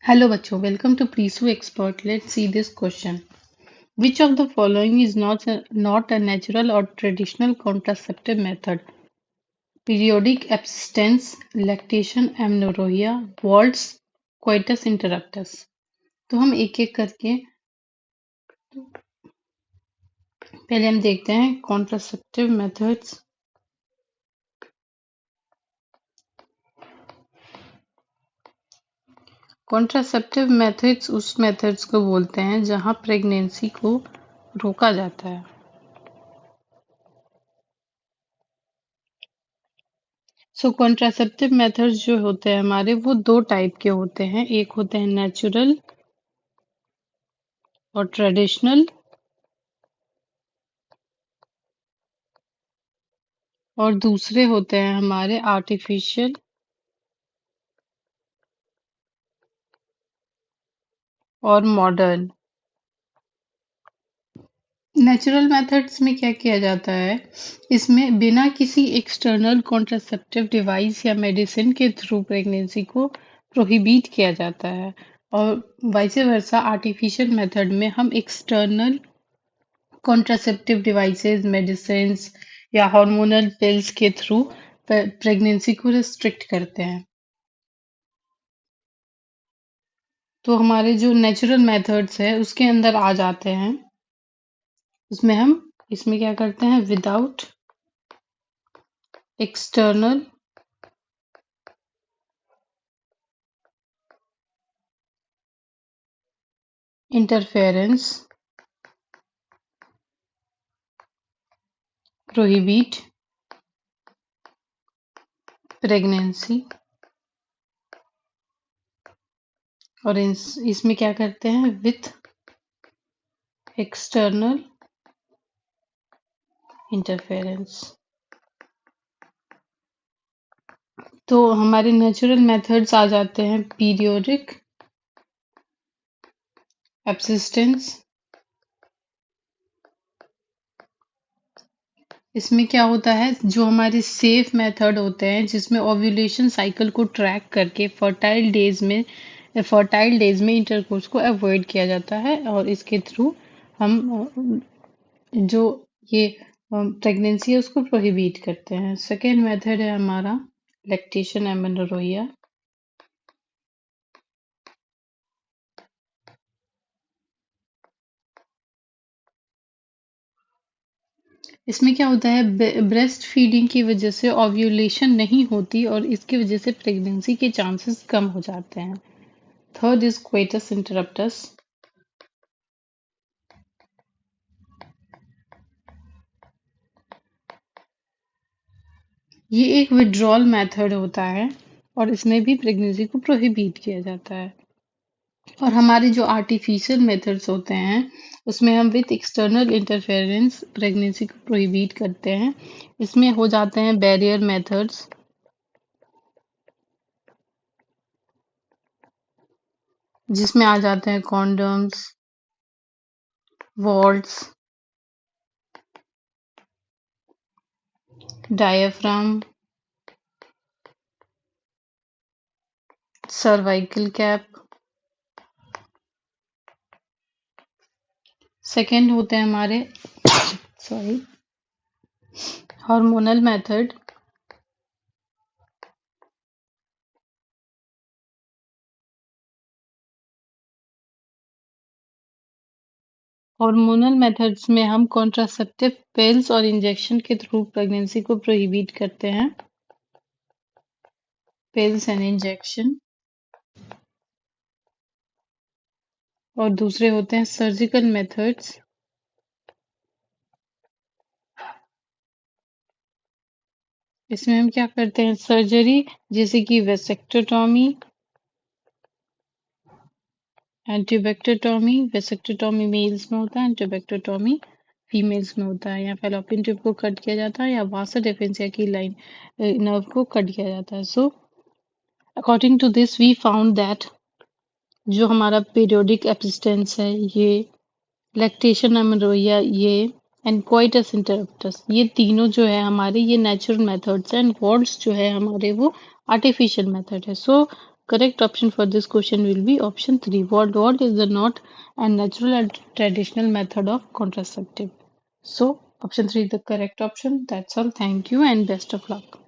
Hello बच्चों, welcome to Presu Expert. Let's see this question. Which of the following is not a natural or traditional contraceptive method? Periodic abstinence, lactation, amenorrhea, waltz, coitus interruptus. तो हम एक एक करके पहले हम देखते हैं कॉन्ट्रासेप्टिव मेथड्स। कॉन्ट्रासेप्टिव मेथड्स उस मेथड्स को बोलते हैं जहां प्रेगनेंसी को रोका जाता है। सो कॉन्ट्रासेप्टिव मेथड्स जो होते हैं हमारे वो दो टाइप के होते हैं। एक होते हैं नेचुरल और ट्रेडिशनल, और दूसरे होते हैं हमारे आर्टिफिशियल और मॉडर्न। नेचुरल मेथड्स में क्या किया जाता है, इसमें बिना किसी एक्सटर्नल कॉन्ट्रासेप्टिव डिवाइस या मेडिसिन के थ्रू प्रेगनेंसी को प्रोहिबिट किया जाता है, और वाइस वर्सा आर्टिफिशियल मेथड में हम एक्सटर्नल कॉन्ट्रासेप्टिव डिवाइसेस, मेडिसिन्स या हार्मोनल पिल्स के थ्रू प्रेगनेंसी को रिस्ट्रिक्ट करते हैं। तो हमारे जो नेचुरल मेथड्स है उसके अंदर आ जाते हैं। इसमें क्या करते हैं, without external interference prohibit pregnancy, और इसमें क्या करते हैं, विथ एक्सटर्नल इंटरफेरेंस। तो हमारे नेचुरल मेथड्स आ जाते हैं पीरियोडिक एब्सिस्टेंस। इसमें क्या होता है, जो हमारे सेफ मेथड होते हैं जिसमें ओव्यूलेशन साइकिल को ट्रैक करके फर्टाइल डेज में इंटरकोर्स को अवॉइड किया जाता है, और इसके थ्रू हम जो ये प्रेगनेंसी है उसको प्रोहिबिट करते हैं। सेकेंड मेथड है हमारा लैक्टेशन एमेनोरहिया। इसमें क्या होता है, ब्रेस्ट फीडिंग की वजह से ओव्यूलेशन नहीं होती और इसकी वजह से प्रेगनेंसी के चांसेस कम हो जाते हैं। Third is coitus interruptus. ये एक विड्रॉल मेथड होता है और इसमें भी प्रेगनेंसी को प्रोहिबिट किया जाता है। और हमारे जो आर्टिफिशियल मेथड्स होते हैं उसमें हम विथ एक्सटर्नल इंटरफेरेंस प्रेगनेंसी को प्रोहिबिट करते हैं। इसमें हो जाते हैं बैरियर मेथड्स, जिसमें आ जाते हैं condoms, vaults, diaphragm, cervical cap. Second होते हैं हमारे sorry hormonal method. Hormonal methods में हम कॉन्ट्रासेप्टिव पिल्स और इंजेक्शन के थ्रू प्रेगनेंसी को प्रोहिबिट करते हैं, पिल्स एंड इंजेक्शन। और दूसरे होते हैं सर्जिकल मेथड्स। इसमें हम क्या करते हैं, सर्जरी, जैसे कि वेसेक्टोटॉमी, एंटीबैक्टोटॉमी। वेसेक्टोटॉमी मेल्स में होता है, एंटीबैक्टोटॉमी फीमेल्स में होता है। या फैलोपियन ट्यूब को कट किया जाता है या वासा डिफरेंशिया की लाइन नर्व को कट किया जाता है। So according to this we found that जो हमारा पीरियोडिक एब्सिस्टेंस है, ये लैक्टेशन एमेनोरहिया, ये एंड कोइटस इंटरप्टस, ये तीनों जो है हमारे ये नेचुरल मेथड्स हैं, एंड वर्ड्स जो है हमारे वो आर्टिफिशियल मेथड है। सो correct option for this question will be option 3. What is the not and natural and traditional method of contraceptive? So, option 3 is the correct option. That's all. Thank you and best of luck.